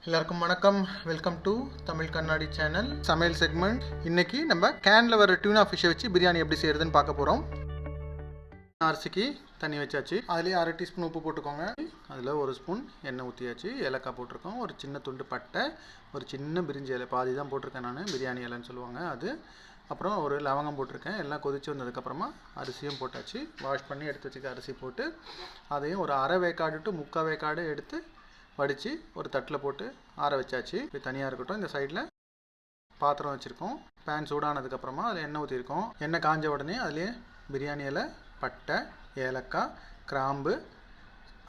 எல்லாருக்கும் வணக்கம். Welcome to Tamil கண்ணாடி சேனல் சமையல் செக்மெண்ட். இன்னைக்கு நம்ம கேனில் வர டியூனா ஃபிஷ்ஷை வச்சு பிரியாணி எப்படி செய்யறதுன்னு பார்க்க போகிறோம். அரிசிக்கு தண்ணி வச்சாச்சு. அதுலேயே 1/2 டீஸ்பூன் உப்பு போட்டுக்கோங்க. அதில் 1 ஸ்பூன் எண்ணெய் ஊற்றியாச்சு. ஏலக்காய் போட்டிருக்கோம். ஒரு சின்ன துண்டு பட்டை, ஒரு சின்ன பிரிஞ்சி இலை, பாதி தான் போட்டிருக்கேன் நான், பிரியாணி இலைன்னு சொல்லுவாங்க அது. அப்புறம் ஒரு லவங்கம் போட்டிருக்கேன். எல்லாம் கொதிச்சு வந்ததுக்கப்புறமா அரிசியும் போட்டாச்சு. வாஷ் பண்ணி எடுத்து வச்சுக்க அரிசி போட்டு அதையும் ஒரு 1/2 வேக்காடு டு 3/4 வேக்காடு எடுத்து வடித்து ஒரு தட்டில் போட்டு ஆற வச்சாச்சு. இப்போ தனியாக இருக்கட்டும். இந்த சைடில் பாத்திரம் வச்சுருக்கோம். பேன் சூடானதுக்கப்புறமா அதில் எண்ணெய் ஊற்றிருக்கோம். எண்ணெய் காஞ்ச உடனே அதிலே பிரியாணி இலை, பட்டை, ஏலக்காய், கிராம்பு,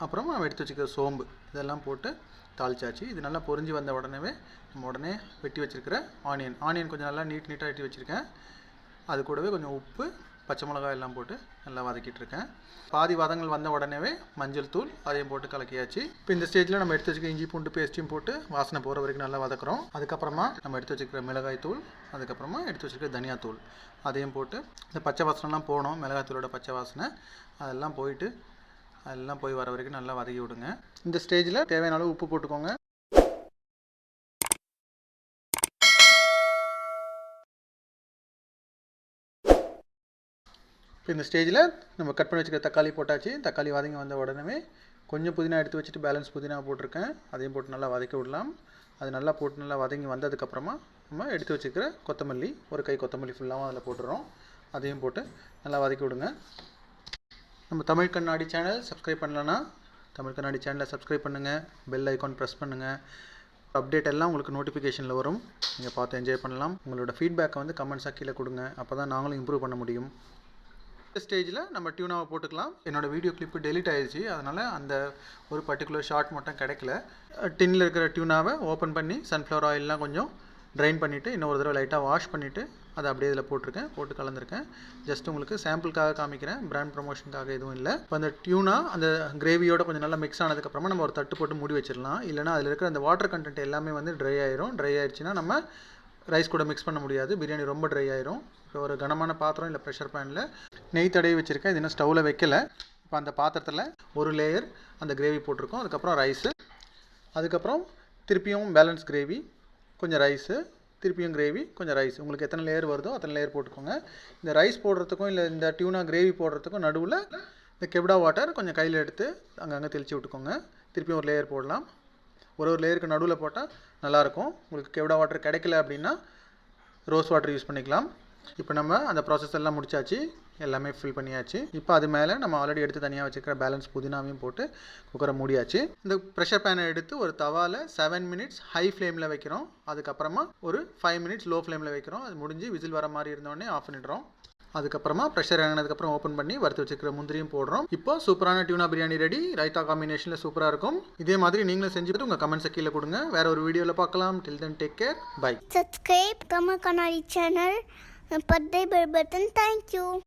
அப்புறம் நம்ம எடுத்து வச்சுக்கிற சோம்பு இதெல்லாம் போட்டு தாளிச்சாச்சு. இது நல்லா பொரிஞ்சு வந்த உடனே நம்ம உடனே வெட்டி வச்சுருக்கிற ஆனியன் கொஞ்சம் நல்லா நீட்டாக வெட்டி வச்சுருக்கேன். அது கூடவே கொஞ்சம் உப்பு, பச்சை மிளகாய் எல்லாம் போட்டு நல்லா வதக்கிட்டு இருக்கேன். பாதி வதங்கள் வந்த உடனே மஞ்சள் தூள் அதையும் போட்டு கலக்கியாச்சு. இப்போ இந்த ஸ்டேஜில் நம்ம எடுத்து வச்சுக்க இஞ்சி பூண்டு பேஸ்ட்டையும் போட்டு வாசனை போகிற வரைக்கும் நல்லா வதக்குறோம். அதுக்கப்புறமா நம்ம எடுத்து வச்சுக்கிற மிளகாய் தூள், அதுக்கப்புறமா எடுத்து வச்சுக்கிற தனியாத்தூள் அதையும் போட்டு இந்த பச்சை வாசனைலாம் போகணும். மிளகாய் தூளோட பச்சை வாசனை அதெல்லாம் போயிட்டு அதெல்லாம் போய் வர வரைக்கும் நல்லா வதக்கி விடுங்க. இந்த ஸ்டேஜில் தேவையான அளவு உப்பு போட்டுக்கோங்க. இப்போ இந்த ஸ்டேஜில் நம்ம கட் பண்ணி வச்சுக்கிற தக்காளி போட்டாச்சு. தக்காளி வதங்கி வந்த உடனே கொஞ்சம் புதினா எடுத்து வச்சுட்டு பேலன்ஸ் புதினா போட்டிருக்கேன். அதையும் போட்டு நல்லா வதக்கி விடலாம். அது நல்லா போட்டு நல்லா வதங்கி வந்ததுக்கப்புறமா நம்ம எடுத்து வச்சுக்கிற கொத்தமல்லி, ஒரு கை கொத்தமல்லி ஃபுல்லாகவும் அதில் போட்டுடுறோம். அதையும் போட்டு நல்லா வதக்கி விடுங்க. நம்ம தமிழ் கண்ணாடி சேனல் சப்ஸ்கிரைப் பண்ணலன்னா தமிழ் கண்ணாடி சேனலை சப்ஸ்கிரைப் பண்ணுங்கள். பெல் ஐக்கான் ப்ரெஸ் பண்ணுங்கள். அப்டேட் எல்லாம் உங்களுக்கு நோட்டிஃபிகேஷனில் வரும். நீங்கள் பார்த்து என்ஜாய் பண்ணலாம். உங்களோட ஃபீட்பேக்கை வந்து கமெண்ட்ஸாக கீழே கொடுங்க. அப்போ தான் நாங்களும் இம்ப்ரூவ் பண்ண முடியும். இந்த ஸ்டேஜில் நம்ம டியூனாவை போட்டுக்கலாம். என்னோடய வீடியோ கிளிப்பு டெலிட் ஆகிடுச்சு. அதனால் அந்த ஒரு பர்டிகுலர் ஷார்ட் மட்டும் கிடைக்கல. டின்னில் இருக்கிற டியூனாவை ஓப்பன் பண்ணி சன்ஃப்ளவர் ஆயிலெலாம் கொஞ்சம் ட்ரைன் பண்ணிவிட்டு இன்னொரு தடவை லைட்டாக வாஷ் பண்ணிவிட்டு அதை அப்படியே இதில் போட்டு கலந்துருக்கேன். ஜஸ்ட் உங்களுக்கு சாம்பிளுக்காக காமிக்கிறேன், பிராண்ட் ப்ரமோஷனுக்காக எதுவும் இல்லை. இப்போ அந்த டியூனா அந்த கிரேவியோட கொஞ்சம் நல்லா மிக்ஸ் ஆனதுக்கப்புறமா நம்ம ஒரு தட்டு போட்டு மூடி வச்சிடலாம். இல்லைனா அதில் இருக்கிற அந்த வாட்டர் கண்டென்ட் எல்லாமே வந்து ட்ரை ஆயிரும். ட்ரை ஆயிடுச்சுன்னா நம்ம ரைஸ் கூட மிக்ஸ் பண்ண முடியாது. பிரியாணி ரொம்ப ட்ரை ஆயிரும். இப்போ ஒரு கனமான பாத்திரம் இல்லை ப்ரெஷர் பேனில் நெய் தடவி வச்சுருக்கேன். இது இன்னும் ஸ்டவ்வில் வைக்கலை. இப்போ அந்த பாத்திரத்தில் ஒரு லேயர் அந்த கிரேவி போட்டிருக்கோம். அதுக்கப்புறம் ரைஸு, அதுக்கப்புறம் திருப்பியும் பேலன்ஸ் கிரேவி, கொஞ்சம் ரைஸு, திருப்பியும் கிரேவி, கொஞ்சம் ரைஸ். உங்களுக்கு எத்தனை லேயர் வருதோ அத்தனை லேயர் போட்டுக்கோங்க. இந்த ரைஸ் போடுறதுக்கும் இல்லை இந்த டியூனா கிரேவி போடுறதுக்கும் நடுவில் இந்த கெவ்டா வாட்டர் கொஞ்சம் கையில் எடுத்து அங்கங்கே தெளித்து விட்டுக்கோங்க. திருப்பியும் ஒரு லேயர் போடலாம். ஒரு லேயருக்கு நடுவில் போட்டால் நல்லாயிருக்கும். உங்களுக்கு கெவ்டா வாட்டர் கிடைக்கல அப்படின்னா ரோஸ் வாட்டர் யூஸ் பண்ணிக்கலாம். இப்போ நம்ம அந்த ப்ராசஸ் எல்லாம் முடிச்சாச்சு. எல்லாமே ஃபில் பண்ணியாச்சு. இப்போ அது மேலே நம்ம ஆல்ரெடி எடுத்து தனியாக வச்சுக்கிற பேலன்ஸ் புதினாவையும் போட்டு குக்கரை மூடியாச்சு. இந்த ப்ரெஷர் பேனை எடுத்து ஒரு தவாவில் 7 மினிட்ஸ் ஹை ஃப்ளேமில் வைக்கிறோம். அதுக்கப்புறமா ஒரு 5 மினிட்ஸ் லோ ஃப்ளேமில் வைக்கிறோம். அது முடிஞ்சு விசில் வர மாதிரி இருந்தோடனே ஆஃப் பண்ணிடுறோம். அதுக்கப்புறமா ப்ரெஷர் இறங்கினதுக்கப்புறம் ஓப்பன் பண்ணி வறுத்து வச்சுக்கிற முந்திரியும் போடுறோம். இப்போ சூப்பரான டியூனா பிரியாணி ரெடி. ரைத்தா காம்பினேஷனில் சூப்பராக இருக்கும். இதே மாதிரி நீங்களும் செஞ்சுட்டு உங்கள் கமெண்ட்ஸை கீழே கொடுங்க. வேற ஒரு வீடியோவில் பார்க்கலாம். Till then take care. Bye. Subscribe Tamil Kannaadi channel and put the bell button. Thank you.